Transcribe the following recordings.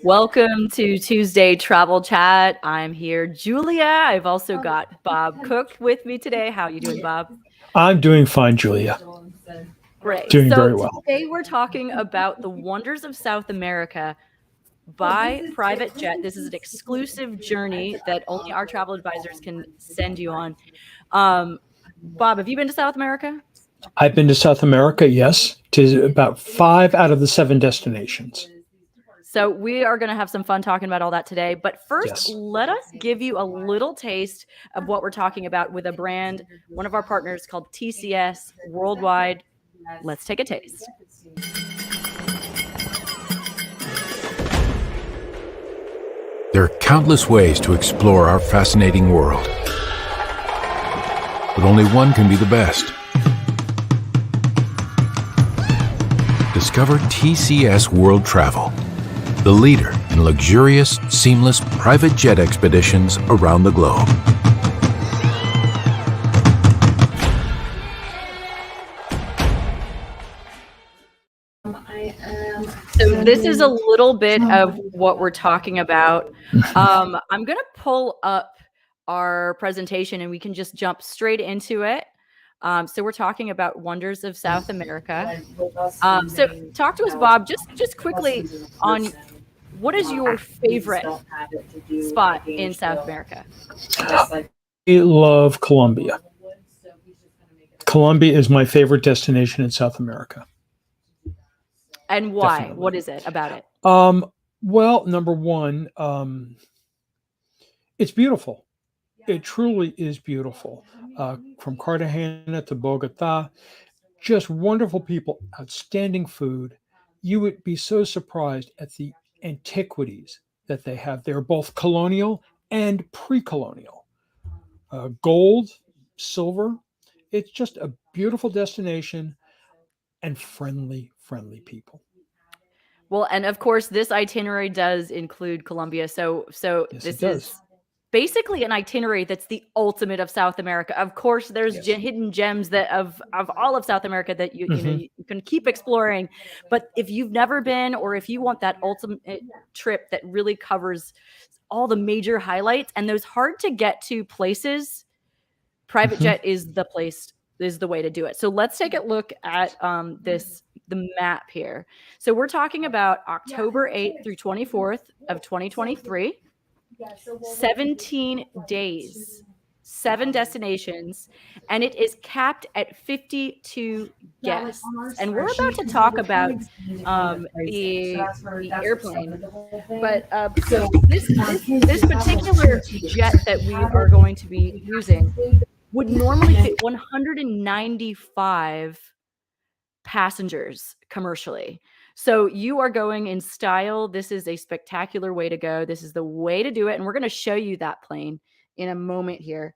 Welcome to Tuesday Travel Chat. I'm here, Julia. I've also got Bob Cook with me today. How are you doing, Bob? I'm doing fine, Julia. Great. Doing So very well. today we're talking about the wonders of South America by private jet. This is an exclusive journey that only our travel advisors can send you on. Bob, have you been to South America? I've been to South America, yes, to about 5 out of the 7 destinations. So we are going to have some fun talking about all that today. But first, Yes. let us give you a little taste of what we're talking about with a brand, one of our partners called TCS Worldwide. Let's take a taste. There are countless ways to explore our fascinating world, but only one can be the best. Discover TCS World Travel, the leader in luxurious, seamless private jet expeditions around the globe. So this is a little bit of what we're talking about. I'm going to pull up our presentation and we can just jump straight into it. So we're talking about wonders of South America. So talk to us, Bob, just quickly on what is your favorite spot in South America? I love Colombia. Colombia is my favorite destination in South America. And why? Definitely. What is it about it? Well, number one, it's beautiful. It truly is beautiful. From Cartagena to Bogota, just wonderful people, outstanding food. You would be so surprised at the antiquities that they have there, both colonial and pre-colonial. Gold, silver. It's just a beautiful destination and friendly people. Well, and of course, this itinerary does include Colombia. So Yes, this it does. is basically an itinerary that's the ultimate of South America. Of course, there's Yes. hidden gems that of all of South America that you know Mhm. you can keep exploring. But if you've never been, or if you want that ultimate trip that really covers all the major highlights and those hard to get to places, private Mhm. jet is the place, is the way to do it. So let's take a look at the map here. So we're talking about October 8th through 24th of 2023. 17 days, 7 destinations, and it is capped at 52 guests. And we're about to talk about the airplane, but so this particular jet that we are going to be using would normally fit 195 passengers commercially. So you are going in style. This is a spectacular way to go. This is the way to do it. And we're going to show you that plane in a moment here.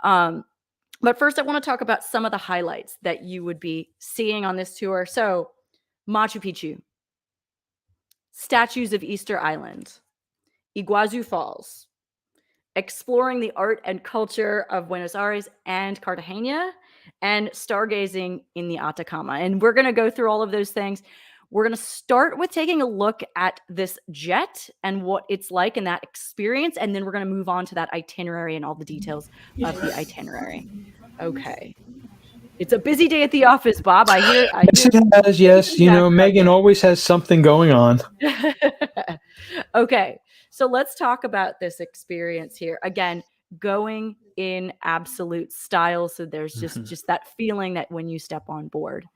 But first, I want to talk about some of the highlights that you would be seeing on this tour. So Machu Picchu, statues of Easter Island, Iguazu Falls, exploring the art and culture of Buenos Aires and Cartagena, and stargazing in the Atacama. And we're going to go through all of those things. We're going to start with taking a look at this jet and what it's like in that experience. And then we're going to move on to that itinerary and all the details of the itinerary. Okay. It's a busy day at the office, Bob. I hear. Yes, it has. Yes, Megan always has something going on. Okay. So let's talk about this experience here. Again, going in absolute style. So there's just that feeling that when you step on board.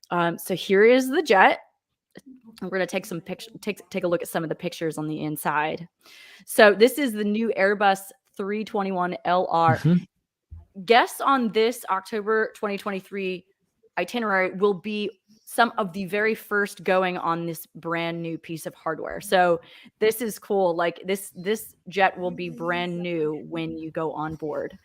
So here is the jet. We're going to take some take a look at some of the pictures on the inside. So this is the new Airbus 321 LR. Guests on this October 2023 itinerary will be some of the very first going on this brand new piece of hardware. So this is cool. Like this jet will be brand new when you go on board.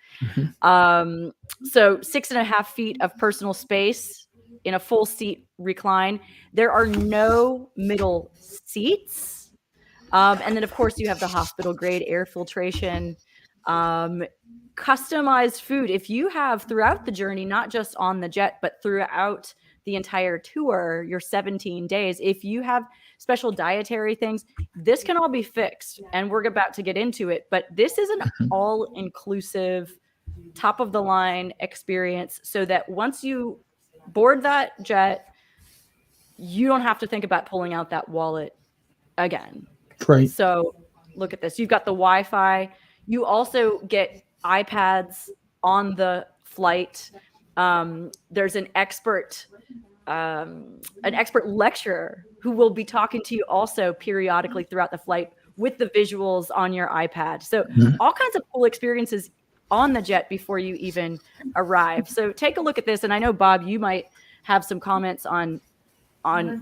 So 6.5 feet of personal space in a full seat recline. There are no middle seats. And then of course you have the hospital grade air filtration, customized food. If you have throughout the journey, not just on the jet, but throughout the entire tour, your 17 days, if you have special dietary things, this can all be fixed. And we're about to get into it. But this is an all-inclusive, top-of-the-line experience so that once you board that jet, you don't have to think about pulling out that wallet again. Right. So look at this. You've got the Wi-Fi. You also get iPads on the flight. There's an expert lecturer who will be talking to you also periodically throughout the flight with the visuals on your iPad. So all kinds of cool experiences on the jet before you even arrive. So take a look at this. And I know, Bob, you might have some comments on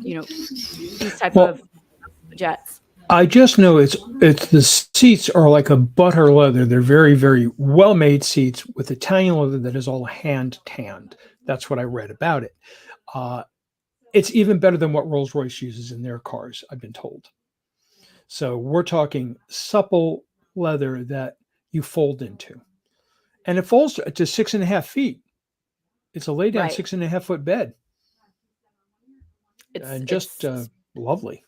these type of jets. I just know it's the seats are like a butter leather. They're very, very well made seats with Italian leather that is all hand tanned. That's what I read about it. It's even better than what Rolls-Royce uses in their cars, I've been told. So we're talking supple leather that you fold into, and it folds to 6.5 feet. It's a lay down Right. 6.5 foot bed, and just lovely.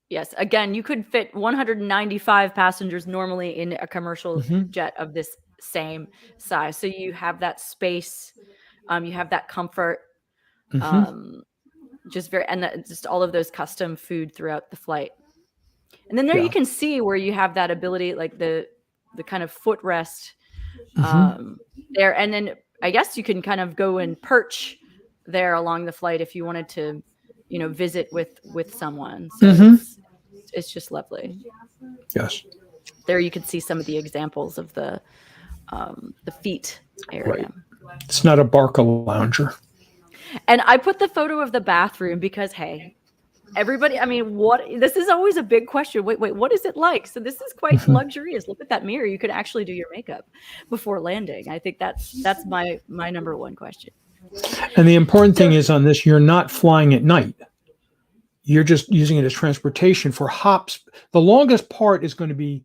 Yes. Again, you could fit 195 passengers normally in a commercial jet of this same size. So you have that space, you have that comfort, just all of those custom food throughout the flight. And then there you can see where you have that ability, like the kind of footrest there. And then I guess you can kind of go and perch there along the flight if you wanted to, visit with someone. So it's just lovely. Yes. There you can see some of the examples of the feet area. Right. It's not a Barca lounger. And I put the photo of the bathroom because, hey, everybody, this is always a big question. Wait, what is it like? So this is quite luxurious. Look at that mirror. You could actually do your makeup before landing. I think that's my number one question. And the important thing is on this, you're not flying at night. You're just using it as transportation for hops. The longest part is going to be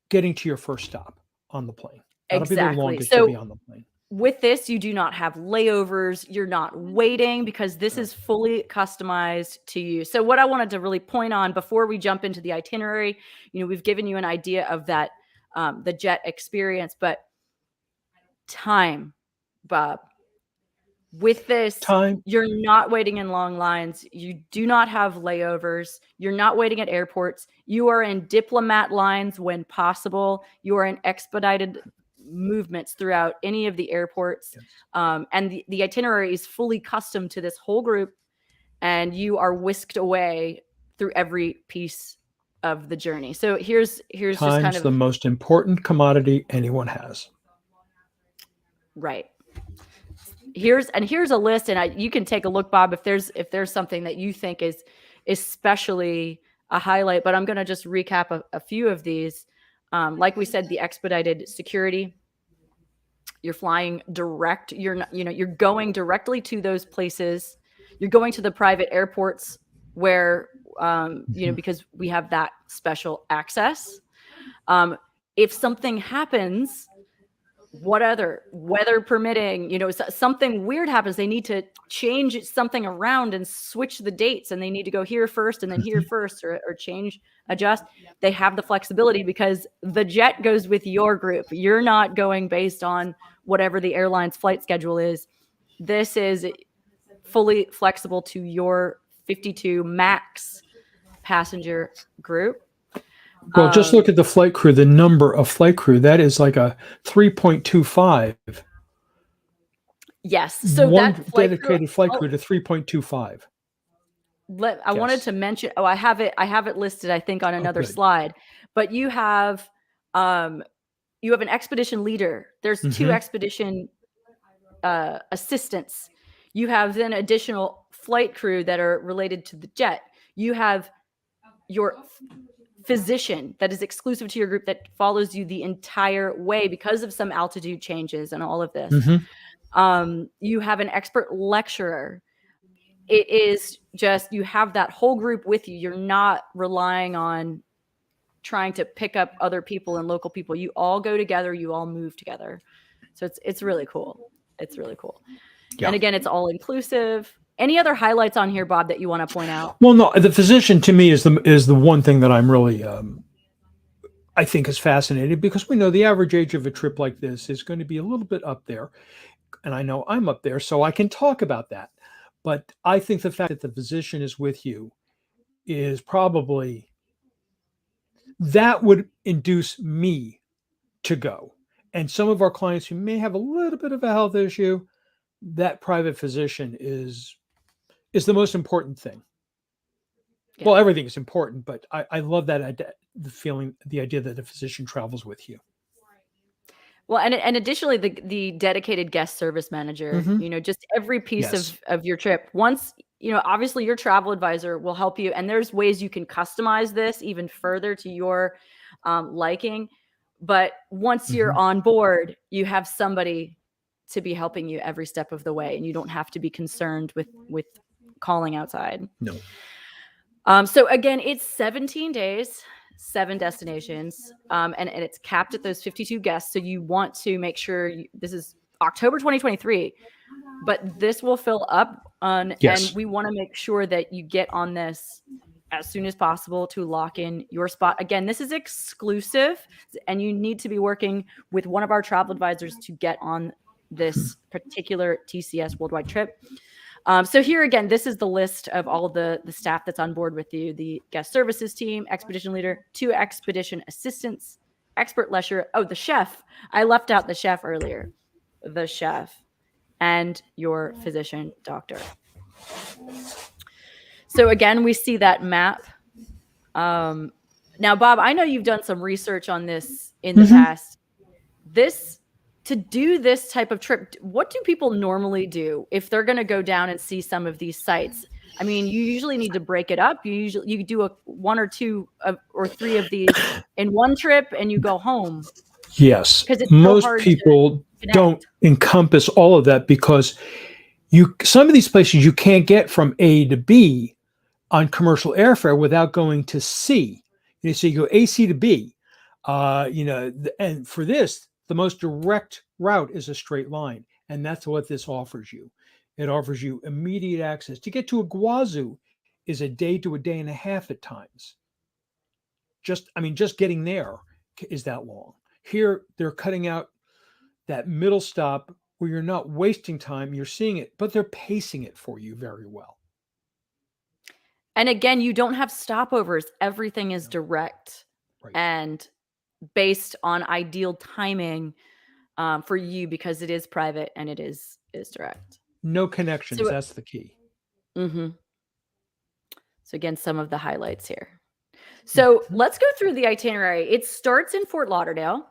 getting to your first stop on the plane. That'll be the longest to be on the plane. With this, you do not have layovers. You're not waiting because this is fully customized to you. So what I wanted to really point on before we jump into the itinerary, we've given you an idea of that, the jet experience, but time, Bob. With this, you're not waiting in long lines. You do not have layovers. You're not waiting at airports. You are in diplomat lines when possible. You are in expedited movements throughout any of the airports. Yes. And the itinerary is fully custom to this whole group, and you are whisked away through every piece of the journey. So here's Time's just kind of the most important commodity anyone has. Right. Here's a list, and you can take a look, Bob, if there's something that you think is especially a highlight. But I'm going to just recap a few of these. Like we said, the expedited security. You're flying direct. You're going directly to those places. You're going to the private airports where because we have that special access. If something happens, what other weather permitting, something weird happens, they need to change something around and switch the dates, and they need to go here first and then here first, or adjust. They have the flexibility because the jet goes with your group. You're not going based on whatever the airline's flight schedule is. This is fully flexible to your 52 max passenger group. Well, just look at the flight crew, the number of flight crew. That is like a 3.25. Yes. So one that dedicated flight crew to 3.25. I wanted to mention, I have it listed, I think, on another slide. But you have an expedition leader. There's two expedition assistants. You have then additional flight crew that are related to the jet. You have your physician that is exclusive to your group that follows you the entire way because of some altitude changes and all of this. You have an expert lecturer. It is just, you have that whole group with you. You're not relying on trying to pick up other people and local people. You all go together, you all move together. So it's really cool. It's really cool. Yeah. And again, it's all inclusive. Any other highlights on here, Bob, that you want to point out? Well, no, the physician to me is the one thing that I'm really I think is fascinating, because we know the average age of a trip like this is going to be a little bit up there, and I know I'm up there, so I can talk about that. But I think the fact that the physician is with you is probably, that would induce me to go. And some of our clients who may have a little bit of a health issue, that private physician is the most important thing. Yeah. Well, everything is important, but I love that the idea that a physician travels with you. Well, and additionally, the dedicated guest service manager, just every piece Yes. of your trip. Once, obviously your travel advisor will help you, and there's ways you can customize this even further to your liking. But once you're on board, you have somebody to be helping you every step of the way, and you don't have to be concerned with calling outside. No. So again, it's 17 days, 7 destinations, and it's capped at those 52 guests. So you want to make sure this is October 2023, but this will fill up and we want to make sure that you get on this as soon as possible to lock in your spot. Again, this is exclusive, and you need to be working with one of our travel advisors to get on this particular TCS worldwide trip. So here again, this is the list of all the staff that's on board with you: the guest services team, expedition leader, 2 expedition assistants, expert leisure. Oh, the chef. I left out the chef earlier. The chef and your physician doctor. So again, we see that map. Now, Bob, I know you've done some research on this in the past. To do this type of trip, what do people normally do if they're going to go down and see some of these sites? I mean, you usually need to break it up. You do 1 or 2 or 3 of these in one trip, and you go home. Yes, Because most people don't encompass all of that, because some of these places you can't get from A to B on commercial airfare without going to C. So you go AC to B. And for this, the most direct route is a straight line, and that's what this offers you. It offers you immediate access. To get to Iguazu is a day to a day and a half at times. Just getting there is that long. Here, they're cutting out that middle stop where you're not wasting time, you're seeing it, but they're pacing it for you very well. And again, you don't have stopovers. Everything is direct and based on ideal timing for you, because it is private and it is direct. No connections. So, that's the key. So again, some of the highlights here. So let's go through the itinerary. It starts in Fort Lauderdale.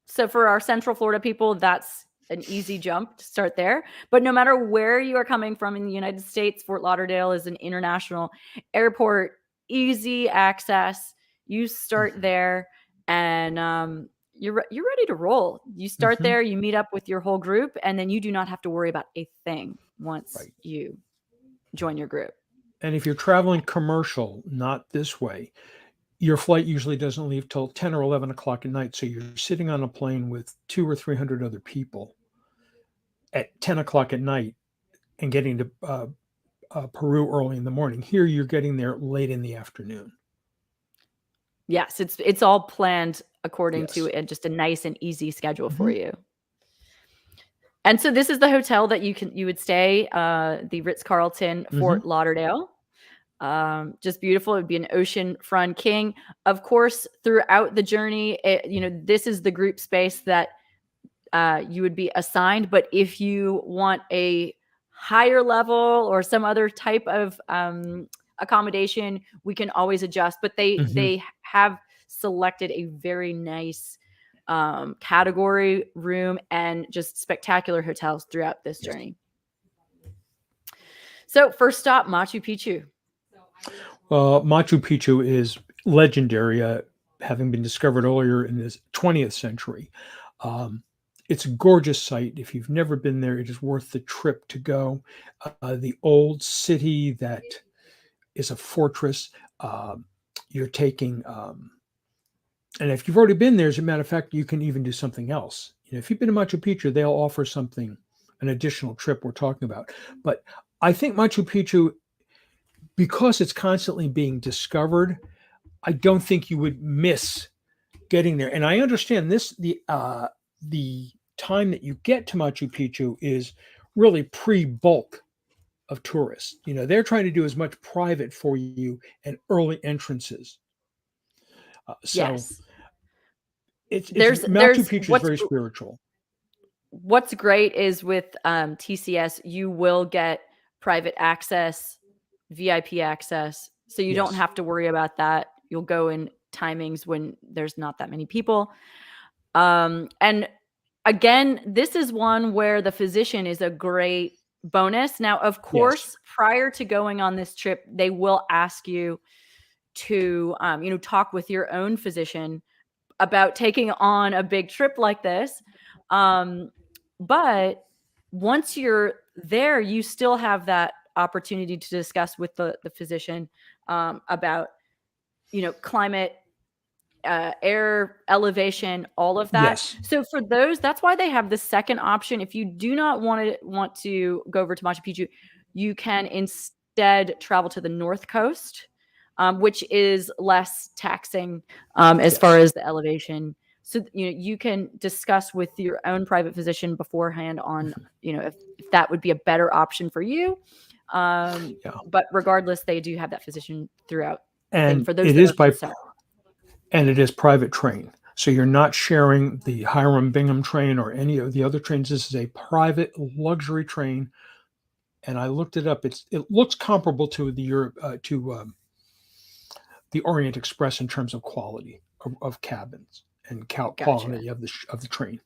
So for our Central Florida people, that's an easy jump to start there. But no matter where you are coming from in the United States, Fort Lauderdale is an international airport, easy access. You start there, and you're ready to roll. You start there, you meet up with your whole group, and then you do not have to worry about a thing once you join your group. And if you're traveling commercial, not this way, your flight usually doesn't leave till 10 or 11 o'clock at night. So you're sitting on a plane with 200 or 300 other people at 10 o'clock at night and getting to Peru early in the morning. Here, you're getting there late in the afternoon. Yes, it's all planned according to just a nice and easy schedule for you. And so this is the hotel that you would stay, the Ritz-Carlton Fort Lauderdale. Just beautiful. It would be an oceanfront king. Of course, throughout the journey, this is the group space that you would be assigned. But if you want a higher level or some other type of accommodation, we can always adjust. But they have selected a very nice category room and just spectacular hotels throughout this journey. So first stop, Machu Picchu. Machu Picchu is legendary, having been discovered earlier in the 20th century. It's a gorgeous site. If you've never been there, it is worth the trip to go. The old city that is a fortress. You're taking, and if you've already been there, as a matter of fact, you can even do something else. If you've been to Machu Picchu, they'll offer something, an additional trip we're talking about. But I think Machu Picchu, because it's constantly being discovered, I don't think you would miss getting there. And I understand this, the time that you get to Machu Picchu is really pre-bulk of tourists. They're trying to do as much private for you and early entrances. So Yes. it's Machu There's Picchu is very spiritual. What's great is with TCS, you will get private access, VIP access, so you don't Yes. have to worry about that. You'll go in timings when there's not that many people. And again, this is one where the physician is a great bonus. Now, of course, prior to going on this trip, they will ask you to, talk with your own physician about taking on a big trip like this. But once you're there, you still have that opportunity to discuss with the physician about, climate, air elevation, all of that. Yes. So for those, that's why they have the second option. If you do not want to go over to Machu Picchu, you can instead travel to the North Coast, which is less taxing as far as the elevation. So you can discuss with your own private physician beforehand on if that would be a better option for you. But regardless, they do have that physician throughout. And for those it that is are concerned. And it is private train. So you're not sharing the Hiram Bingham train or any of the other trains. This is a private luxury train. And I looked it up. It looks comparable to the Orient Express in terms of quality of cabins and quality of the train.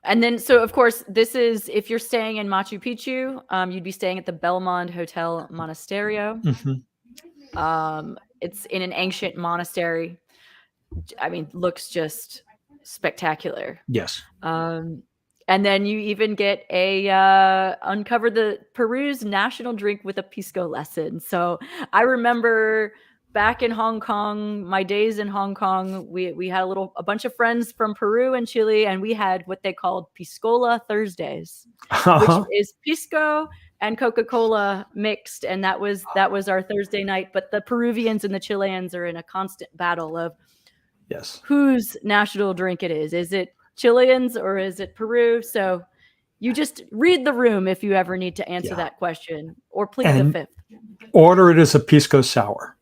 And then, so of course, this is, if you're staying in Machu Picchu, you'd be staying at the Belmond Hotel Monasterio. It's in an ancient monastery. I mean, looks just spectacular. Yes. And then you even get uncover the Peru's national drink with a pisco lesson. So I remember back in Hong Kong, my days in Hong Kong, we had a bunch of friends from Peru and Chile, and we had what they called Piscola Thursdays, which is pisco and Coca-Cola mixed, and that was our Thursday night. But the Peruvians and the Chileans are in a constant battle of whose national drink it is. Is it Chileans or is it Peru? So you just read the room if you ever need to answer that question, or plead the fifth. Order it as a pisco sour.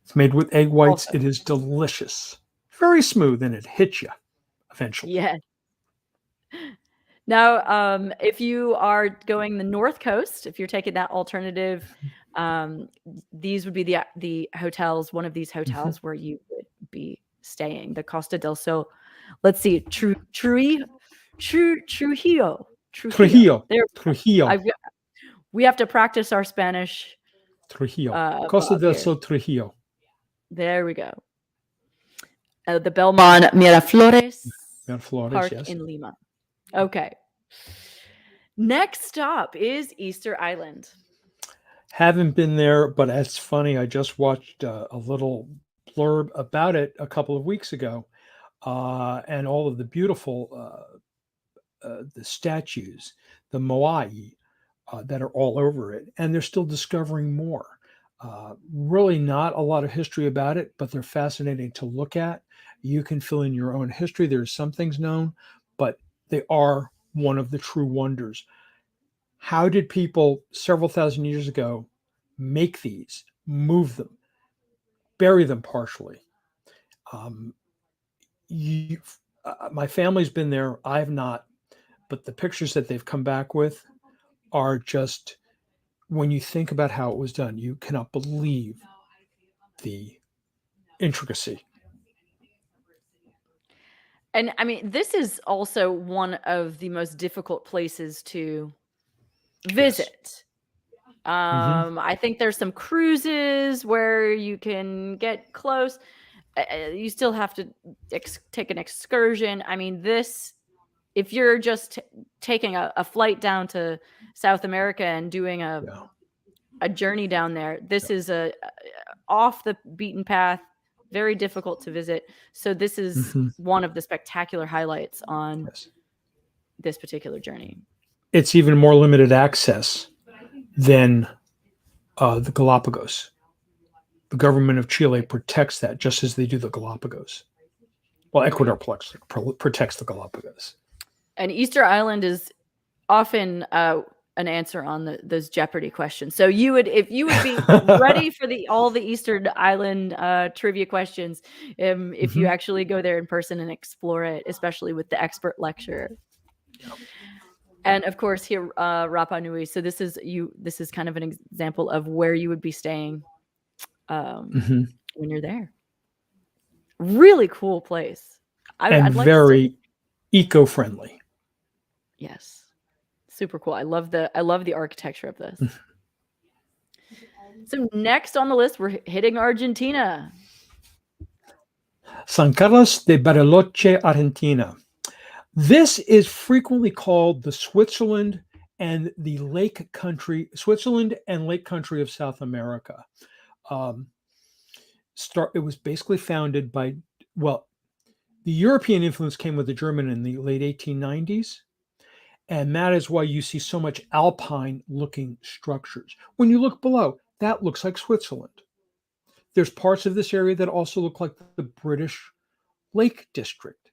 It's made with egg whites. Also, it is delicious. Very smooth, and it hits you eventually. Yeah. Now, if you are going the North Coast, if you're taking that alternative, these would be the hotels, one of these hotels where you would be staying, the Costa del Sol. Let's see, Trujillo. We have to practice our Spanish. Trujillo. Costa del Sol, Trujillo. There we go. The Belmond Miraflores Park in Lima. Okay. Next stop is Easter Island. Haven't been there, but it's funny. I just watched a little blurb about it a couple of weeks ago, and all of the beautiful the statues, the moai that are all over it, and they're still discovering more. Really not a lot of history about it, but they're fascinating to look at. You can fill in your own history. There's some things known, but they are one of the true wonders. How did people several thousand years ago make these, move them, bury them partially? My family's been there. I have not, but the pictures that they've come back with are just, when you think about how it was done, you cannot believe the intricacy. And I mean, this is also one of the most difficult places to visit. I think there's some cruises where you can get close. You still have to take an excursion. I mean, if you're just taking a flight down to South America and doing a journey down there, this is a off the beaten path, very difficult to visit. So this is one of the spectacular highlights on this particular journey. it's even more limited access than the Galapagos. The government of Chile protects that just as they do the Galapagos. Well, Ecuador protects the Galapagos. And Easter Island is often an answer on those Jeopardy questions. So if you would be ready for all the Eastern Island trivia questions, if you actually go there in person and explore it, especially with the expert lecturer. And of course here, Rapa Nui. So this is kind of an example of where you would be staying when you're there. Really cool place. I'd like very eco-friendly. Yes. Super cool. I love the architecture of this. So next on the list, we're hitting Argentina. San Carlos de Bariloche, Argentina. This is frequently called the Switzerland and Lake Country of South America. It was basically founded by, the European influence came with the German in the late 1890s. And that is why you see so much alpine looking structures. When you look below, that looks like Switzerland. There's parts of this area that also look like the British Lake District,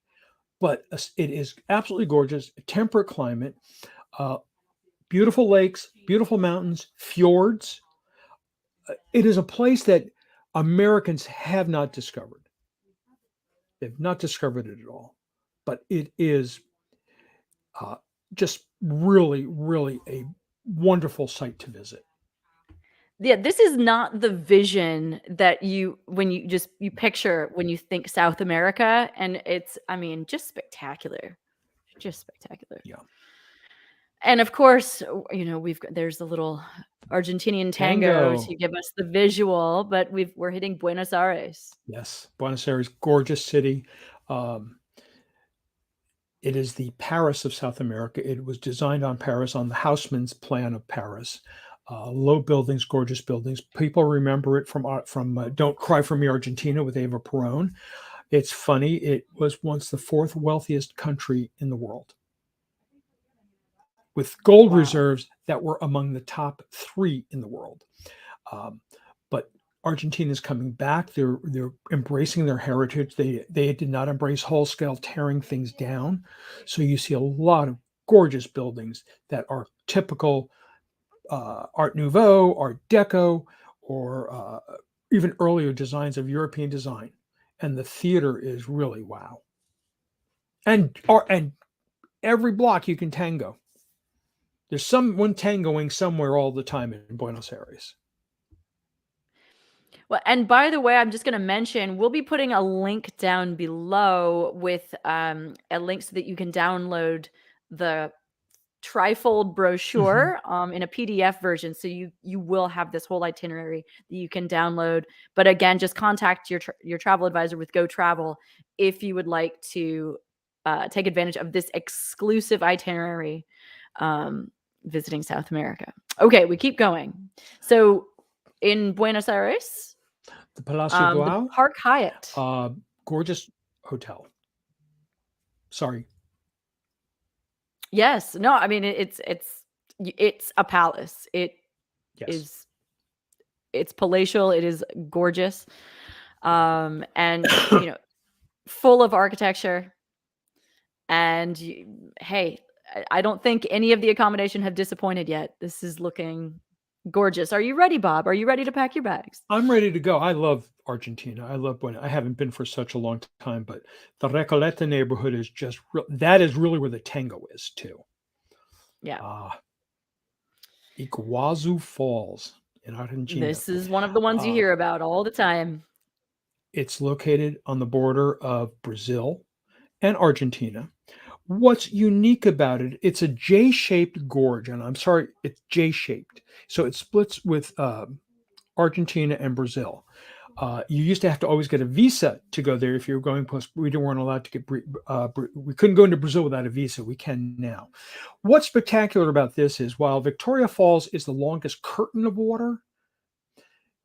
but it is absolutely gorgeous, temperate climate, beautiful lakes, beautiful mountains, fjords. It is a place that Americans have not discovered. They've not discovered it at all, but it is just really, really a wonderful site to visit. Yeah, this is not the vision that you picture when you think South America, and it's, just spectacular. Just spectacular. Yeah. And of course, there's a little Argentinian tango to give us the visual, but we're hitting Buenos Aires. Yes, Buenos Aires, gorgeous city. It is the Paris of South America. It was designed on Paris, on the Haussmann's plan of Paris. Low buildings, gorgeous buildings. People remember it from Don't Cry for Me, Argentina with Eva Perón. It's funny. It was once the fourth wealthiest country in the world, with gold reserves that were among the top 3 in the world. But Argentina is coming back. They're embracing their heritage. They did not embrace whole-scale tearing things down. So you see a lot of gorgeous buildings that are typical Art Nouveau, Art Deco, or even earlier designs of European design. And the theater is really wow. And every block you can tango. There's someone tangoing somewhere all the time in Buenos Aires. Well, and by the way, I'm just going to mention, we'll be putting a link down below with a link so that you can download the trifold brochure in a PDF version. So you will have this whole itinerary that you can download. But again, just contact your travel advisor with Go Travel if you would like to take advantage of this exclusive itinerary visiting South America. Okay, we keep going. So in Buenos Aires, the Palacio the Park Hyatt, gorgeous hotel. Sorry. Yes. No, it's a palace. It's palatial. It is gorgeous. And full of architecture. And hey, I don't think any of the accommodation have disappointed yet. This is looking gorgeous. Are you ready, Bob? Are you ready to pack your bags? I'm ready to go. I love Argentina. I love Buenos. I haven't been for such a long time, but the Recoleta neighborhood is just that is really where the tango is too. Yeah. Iguazu Falls in Argentina. This is one of the ones you hear about all the time. It's located on the border of Brazil and Argentina. What's unique about it, it's a J-shaped gorge, and I'm sorry, it's J-shaped. So it splits with Argentina and Brazil. You used to have to always get a visa to go there if you were going post. We weren't allowed to get. We couldn't go into Brazil without a visa. We can now. What's spectacular about this is while Victoria Falls is the longest curtain of water,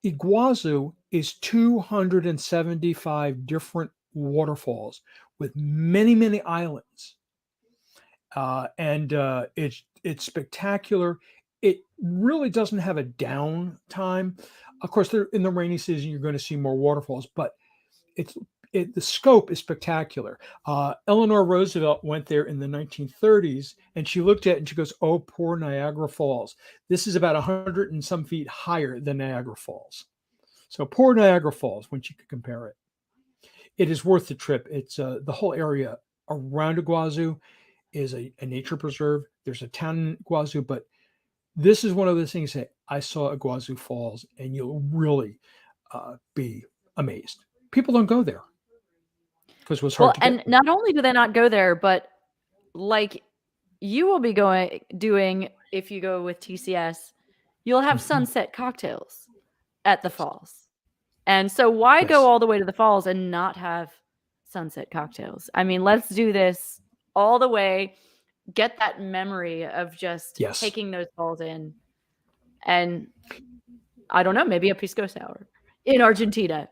Iguazu is 275 different waterfalls with many, many islands. and it's spectacular. It really doesn't have a down time. Of course, in the rainy season, you're going to see more waterfalls, but it's the scope is spectacular. Eleanor Roosevelt went there in the 1930s, and she looked at it and she goes, "Oh, poor Niagara Falls. This is about 100 and some feet higher than Niagara Falls. So poor Niagara Falls when she could compare it. It is worth the trip. It's the whole area around Iguazu is a nature preserve. There's a town in Iguazu, but this is one of those things that I saw Iguazu Falls, and you'll really be amazed. People don't go there because it was hard to and get. not only do they not go there, but like you will be doing if you go with TCS, you'll have sunset cocktails at the falls. And so why Yes. go all the way to the falls and not have sunset cocktails? I mean, let's do this all the way, get that memory of just Yes. taking those falls in. And I don't know, maybe a pisco sour in Argentina.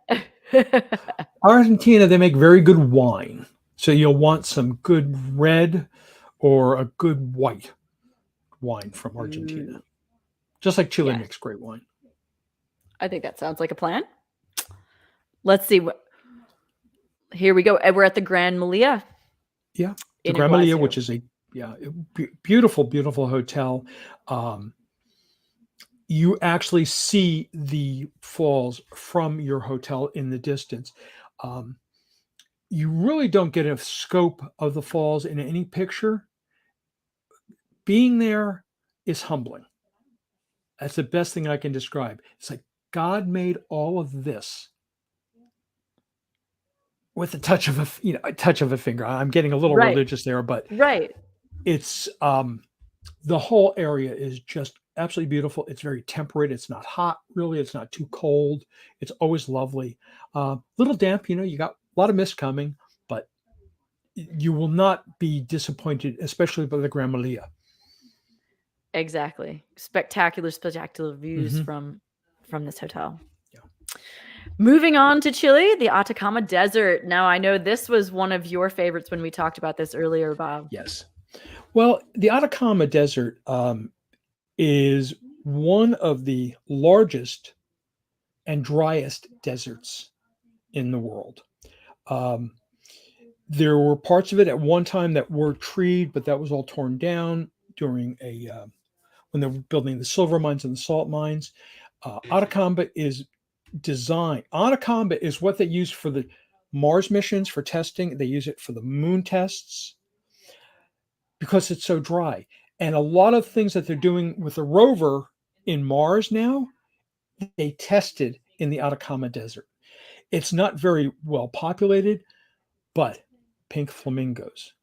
Argentina, they make very good wine. So you'll want some good red or a good white wine from Argentina. Just like Chile makes great wine. I think that sounds like a plan. Let's see what. Here we go. We're at the Grand Malia. Yeah, the in Grand Malia, Iguazu. which is a beautiful, beautiful hotel. You actually see the falls from your hotel in the distance. You really don't get a scope of the falls in any picture. Being there is humbling. That's the best thing I can describe. It's like God made all of this with a touch of a touch of a finger. I'm getting a little religious there, but it's the whole area is just absolutely beautiful. It's very temperate. It's not hot, really. It's not too cold. It's always lovely. Little damp, you got a lot of mist coming, but you will not be disappointed, especially by the Grand Malia. Exactly. Spectacular views from this hotel. Yeah. Moving on to Chile, the Atacama Desert. Now, I know this was one of your favorites when we talked about this earlier, Bob. Yes. Well, the Atacama Desert is one of the largest and driest deserts in the world. There were parts of it at one time that were treed, but that was all torn down during when they were building the silver mines and the salt mines. Atacama is designed. Atacama is what they use for the Mars missions for testing. They use it for the moon tests because it's so dry. And a lot of things that they're doing with the rover in Mars now, they tested in the Atacama Desert. It's not very well populated, but pink flamingos,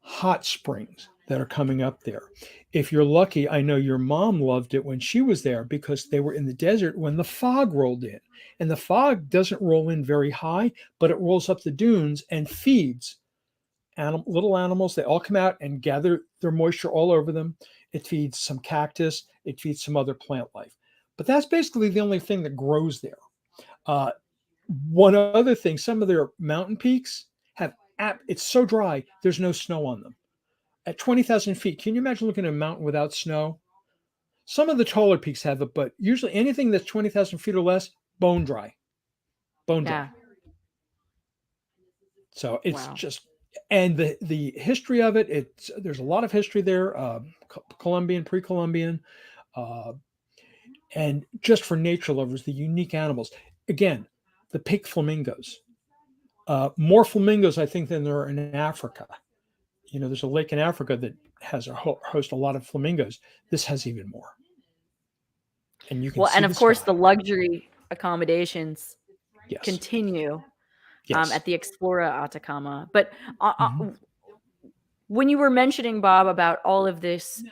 hot springs that are coming up there. If you're lucky, I know your mom loved it when she was there because they were in the desert when the fog rolled in. And the fog doesn't roll in very high, but it rolls up the dunes and feeds little animals. They all come out and gather their moisture all over them. It feeds some cactus. It feeds some other plant life. But that's basically the only thing that grows there. One other thing, some of their mountain peaks it's so dry, there's no snow on them. At 20,000 feet, can you imagine looking at a mountain without snow? Some of the taller peaks have it, but usually anything that's 20,000 feet or less, bone dry. Yeah. So it's just, and the history of it, there's a lot of history there, Columbian, pre-Columbian, and just for nature lovers, the unique animals. Again, the pink flamingos. More flamingos, I think, than there are in Africa. There's a lake in Africa that has host a lot of flamingos. This has even more. And you can see and of course, the luxury accommodations continue at the Explora Atacama. But when you were mentioning, Bob, about all of these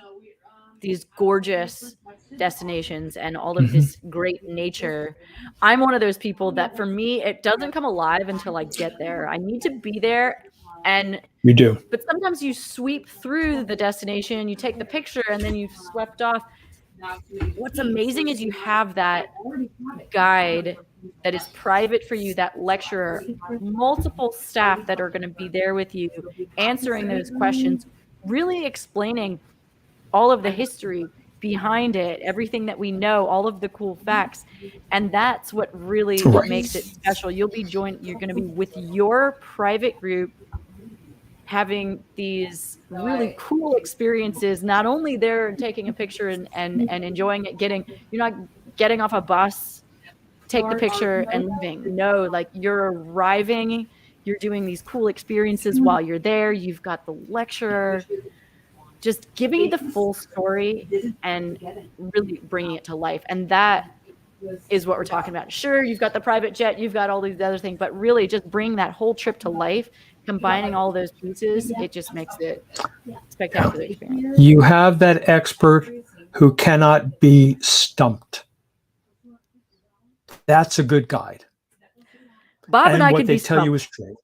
gorgeous destinations and all of this great nature, I'm one of those people that, for me, it doesn't come alive until I get there. I need to be there. And you do. But sometimes you sweep through the destination, you take the picture, and then you've swept off. What's amazing is you have that guide that is private for you, that lecturer, multiple staff that are going to be there with you, answering those questions really explaining all of the history behind it, everything that we know, all of the cool facts. And that's what really makes it special. You're going to be with your private group having these really cool experiences, not only there and taking a picture and enjoying it, you're not getting off a bus, take the picture and leaving. No, like you're arriving, you're doing these cool experiences while you're there. You've got the lecturer just giving you the full story and really bringing it to life. And that is what we're talking about. Sure, you've got the private jet, you've got all these other things, but really just bring that whole trip to life, combining all those pieces, it just makes it spectacular experience. You have that expert who cannot be stumped. That's a good guide. Bob and I what could they be tell stumped. you is true.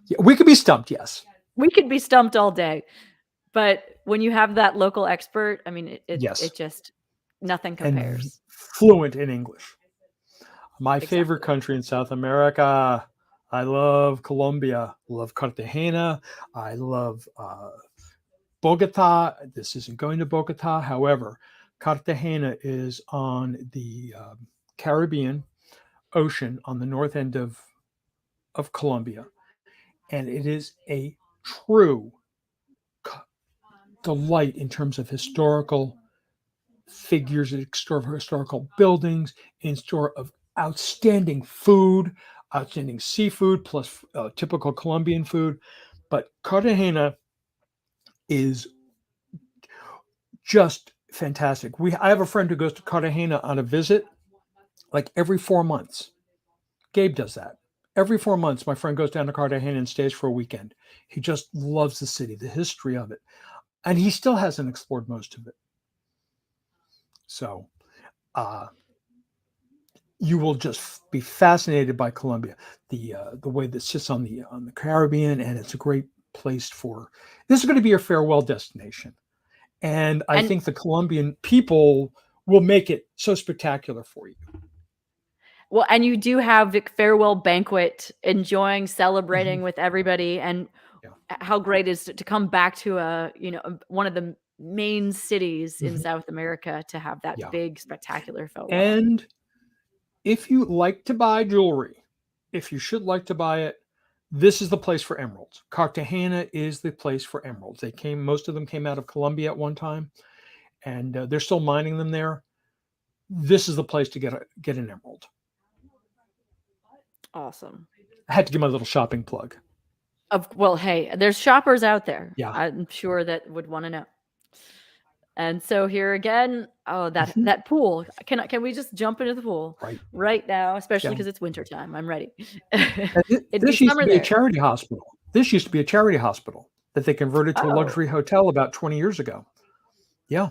Yeah, we could be stumped, yes. We could be stumped all day. But when you have that local expert, I mean, it just, nothing compares. And fluent in English. My favorite country in South America, I love Colombia, I love Cartagena, I love Bogota. This isn't going to Bogota. However, Cartagena is on the Caribbean Ocean on the north end of Colombia. And it is a true delight in terms of historical figures, historical buildings, in store of outstanding food, outstanding seafood, plus typical Colombian food. But Cartagena is just fantastic. I have a friend who goes to Cartagena on a visit like every 4 months. Gabe does that. Every 4 months, my friend goes down to Cartagena and stays for a weekend. He just loves the city, the history of it. And he still hasn't explored most of it. So you will just be fascinated by Colombia, the way that sits on the Caribbean, and it's a great place this is going to be your farewell destination. And I think the Colombian people will make it so spectacular for you. Well, and you do have the farewell banquet, celebrating with everybody, and how great it is to come back to one of the main cities in South America to have that big spectacular farewell. And if you like to buy jewelry, if you should like to buy it, this is the place for emeralds. Cartagena is the place for emeralds. Most of them came out of Colombia at one time, and they're still mining them there. This is the place to get an emerald. Awesome. I had to give my little shopping plug. Well, hey, there's shoppers out there. Yeah. I'm sure that would want to know. And so here again, that pool. Can we just jump into the pool right now, especially because it's wintertime? I'm ready. This used to be a charity hospital. This used to be a charity hospital that they converted to a luxury hotel about 20 years ago. Yeah.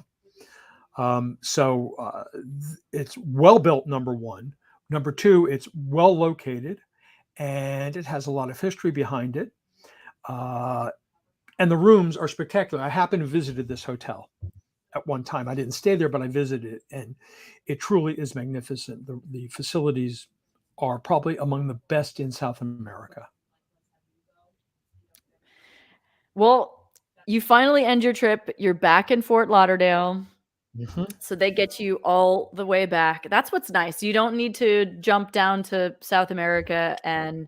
So it's well built, number one. Number two, it's well located, and it has a lot of history behind it. And the rooms are spectacular. I happened to visited this hotel at one time. I didn't stay there, but I visited it, and it truly is magnificent. The facilities are probably among the best in South America. Well, you finally end your trip. You're back in Fort Lauderdale. So they get you all the way back. That's what's nice. You don't need to jump down to South America and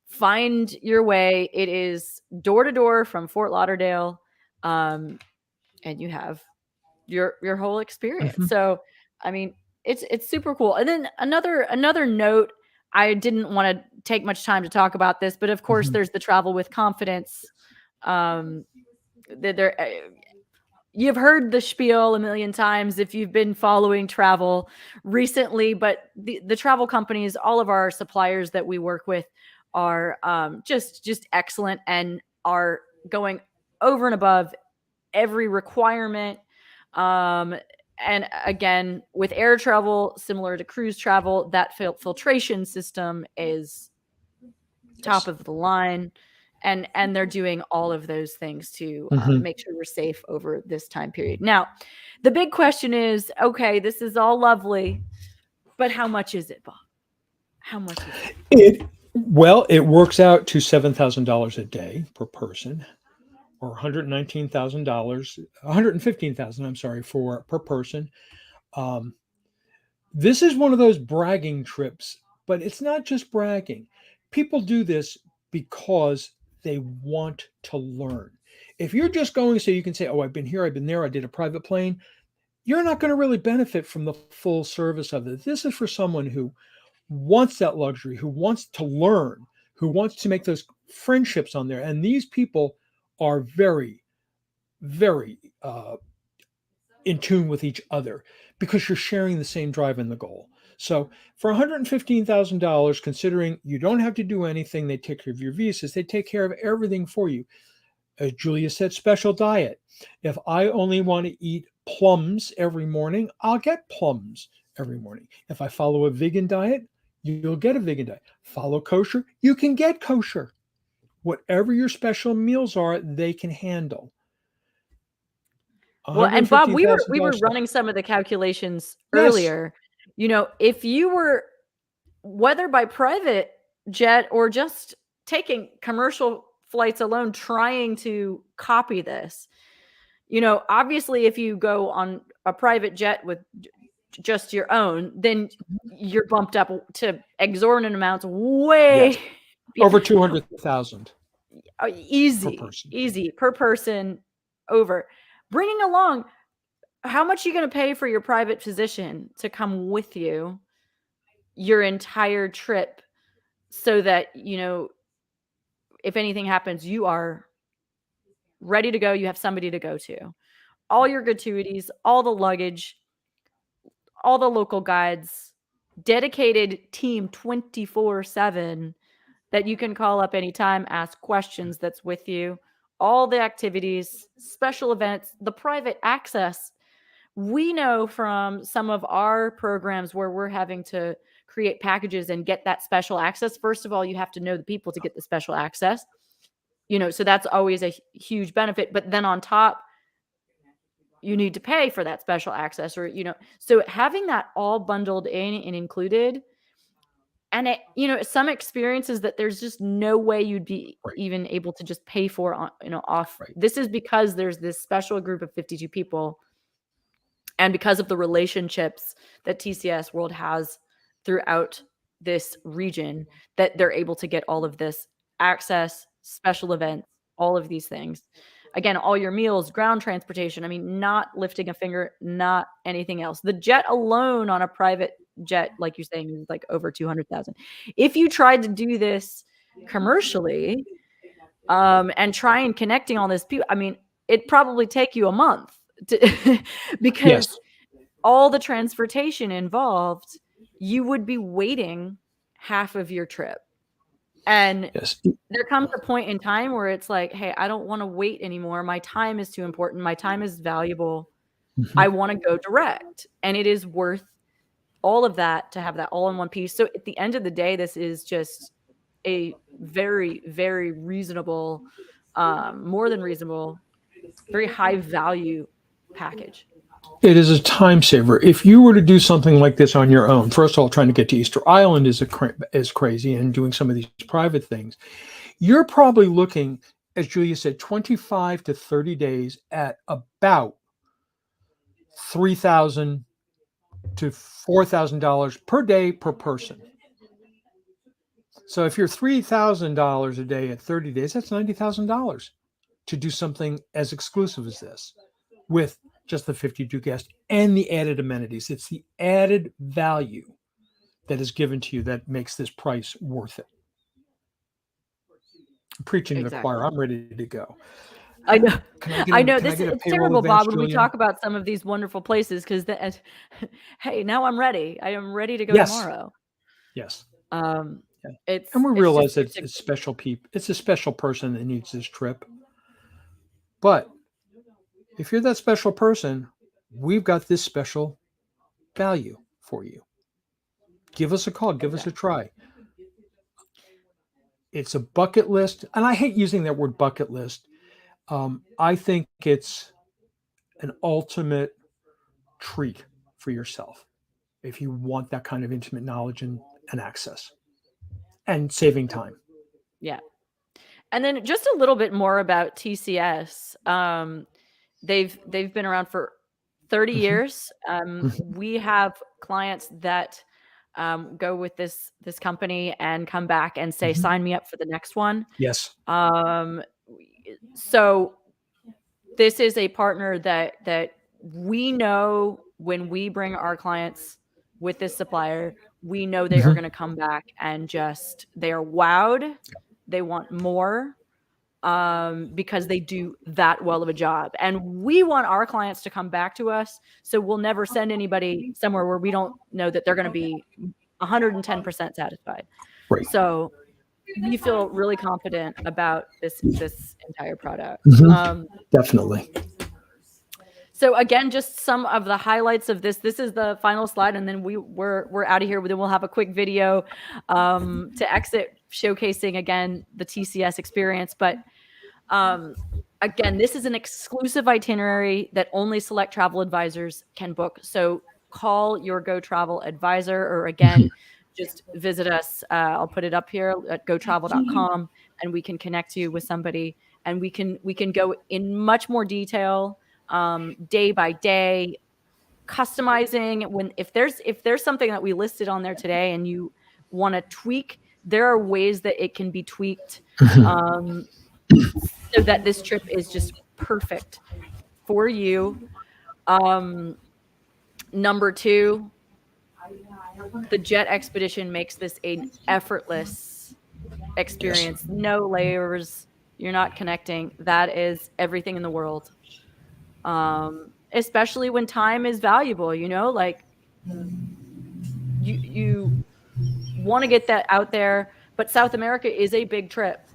find your way. It is door to door from Fort Lauderdale, and you have your whole experience. So, I mean, it's super cool. And then another note, I didn't want to take much time to talk about this, but of course, there's the travel with confidence. You've heard the spiel a million times if you've been following travel recently, but the travel companies, all of our suppliers that we work with are just excellent and are going over and above every requirement. And again, with air travel, similar to cruise travel, that filtration system is top of the line. And they're doing all of those things to make sure we're safe over this time period. Now, the big question is, okay, this is all lovely, but how much is it, Bob? How much is it? Well, it works out to $7,000 a day per person. or $119,000, $115,000, I'm sorry, for per person. Um, this is one of those bragging trips, but it's not just bragging. People do this because they want to learn. If you're just going so you can say, oh, I've been here, I've been there, I did a private plane, you're not going to really benefit from the full service of it. This is for someone who wants that luxury, who wants to learn, who wants to make those friendships on there. And these people are very, very in tune with each other because you're sharing the same drive and the goal. So for $115,000, considering you don't have to do anything, they take care of your visas, they take care of everything for you. As Julia said, special diet. If I only want to eat plums every morning, I'll get plums every morning. If I follow a vegan diet, you'll get a vegan diet. Follow kosher, you can get kosher. Whatever your special meals are, they can handle. Well, and Bob, we were $115,000. running some of the calculations Yes. earlier. You know, if you were, whether by private jet or just taking commercial flights alone, trying to copy this, you know, obviously if you go on a private jet with just your own, then you're bumped up to exorbitant amounts, way Yes. Over 200,000 easy, per person. easy per person over. Bringing along, how much are you going to pay for your private physician to come with you your entire trip so that, you know, if anything happens, you are ready to go. You have somebody to go to. All your gratuities, all the luggage, all the local guides, dedicated team 24/7 that you can call up anytime, ask questions, that's with you, all the activities, special events, the private access. We know from some of our programs where we're having to create packages and get that special access. First of all, you have to know the people to get the special access, you know, so that's always a huge benefit. But then on top, you need to pay for that special access, or, you know, so having that all bundled in and included, and it, you know, some experiences that there's just no way you'd be Right. even able to just pay for on, you know, off. Right. This is because there's this special group of 52 people, and because of the relationships that TCS World has throughout this region, that they're able to get all of this access, special events, all of these things. Again, all your meals, ground transportation. I mean, not lifting a finger, not anything else. The jet alone on a private jet, like you're saying, is like over 200,000. If you tried to do this commercially, and try and connecting all this people, I mean, it'd probably take you a month to, because Yes. all the transportation involved, you would be waiting half of your trip. And Yes. there comes a point in time where it's like, hey, I don't want to wait anymore. My time is too important. My time is valuable. Mhm. I want to go direct. And it is worth all of that to have that all in one piece. So at the end of the day, this is just a very, very reasonable, more than reasonable, very high value package. It is a time saver. If you were to do something like this on your own, first of all, trying to get to Easter Island is crazy, and doing some of these private things, you're probably looking, as Julia said, 25 to 30 days at about $3,000 to $4,000 per day per person. So if you're $3,000 a day at 30 days, that's $90,000 to do something as exclusive as this with just the 52 guests and the added amenities. It's the added value that is given to you that makes this price worth it. I'm preaching to the Exactly. choir. I'm ready to go. I know. I know. Can I get a It's payroll terrible, advance, Bob, when we Julia? talk about some of these wonderful places, because hey, now I'm ready. I am ready to go Yes. tomorrow. Yes. Yeah. And we realize that it's it's special people. It's a special person that needs this trip. But if you're that special person, we've got this special value for you. Give us a call. Give us a try. It's a bucket list. And I hate using that word bucket list. I think it's an ultimate treat for yourself if you want that kind of intimate knowledge and access and saving time. Yeah. And then just a little bit more about TCS. They've been around for 30 years. We have clients that go with this company and come back and say, sign me up for the next one. Yes. So this is a partner that we know when we bring our clients with this supplier, we know they are going to come back and they are wowed. They want more because they do that well of a job. And we want our clients to come back to us. So we'll never send anybody somewhere where we don't know that they're going to be 110% satisfied. Right. So we feel really confident about this entire product. Definitely. So again, just some of the highlights of this. This is the final slide, and then we're out of here. Then we'll have a quick video to exit, showcasing again the TCS experience. But again, this is an exclusive itinerary that only select travel advisors can book. So call your Go Travel advisor, or again, just visit us. I'll put it up here at gotravel.com, and we can connect you with somebody, and we can go in much more detail. Day by day, customizing. If there's something that we listed on there today and you want to tweak, there are ways that it can be tweaked so that this trip is just perfect for you. Number 2, the jet expedition makes this an effortless experience. Yes. No layers. You're not connecting. That is everything in the world. Especially when time is valuable, like you want to get that out there, but South America is a big trip.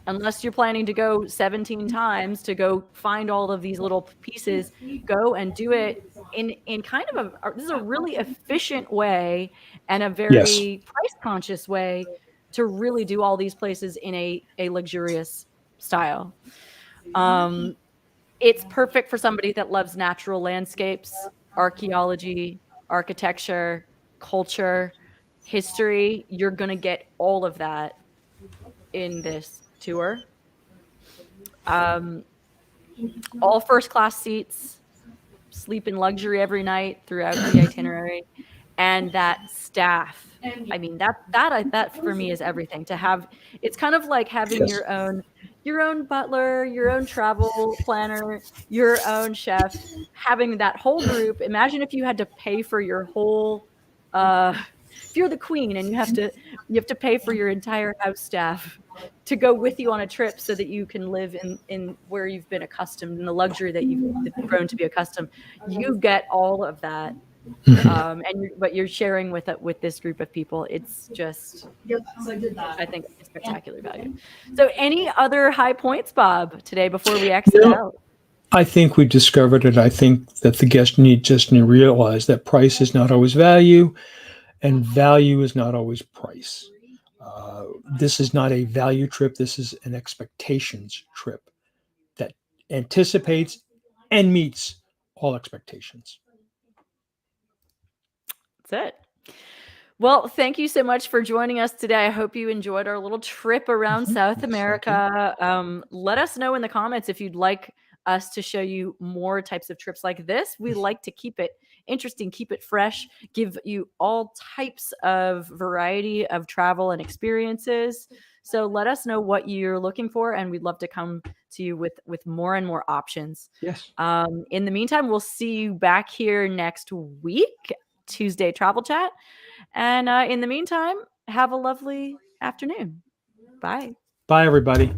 Unless you're planning to go 17 times to go find all of these little pieces, go and do it in kind of this is a really efficient way and a very price conscious way to really do all these places in a luxurious style. It's perfect for somebody that loves natural landscapes, archaeology, architecture, culture, history. You're going to get all of that in this tour. All first class seats, sleep in luxury every night throughout the itinerary, and that staff. I mean, that for me is everything. To have, it's kind of like having your own butler, your own travel planner, your own chef, having that whole group. Imagine if you had to pay for your whole, if you're the queen and you have to pay for your entire house staff to go with you on a trip so that you can live in where you've been accustomed, in the luxury that you've grown to be accustomed. You get all of that. But you're sharing with this group of people. It's just, I think, it's spectacular value. So any other high points, Bob, today before we exit out? I think we discovered it. I think that the guest need to realize that price is not always value, and value is not always price. This is not a value trip. This is an expectations trip that anticipates and meets all expectations. That's it. Well, thank you so much for joining us today. I hope you enjoyed our little trip around South America. Let us know in the comments if you'd like us to show you more types of trips like this. We like to keep it interesting, keep it fresh, give you all types of variety of travel and experiences. So let us know what you're looking for, and we'd love to come to you with more and more options. Yes. In the meantime, we'll see you back here next week, Tuesday Travel Chat. And in the meantime, have a lovely afternoon. Bye. Bye, everybody.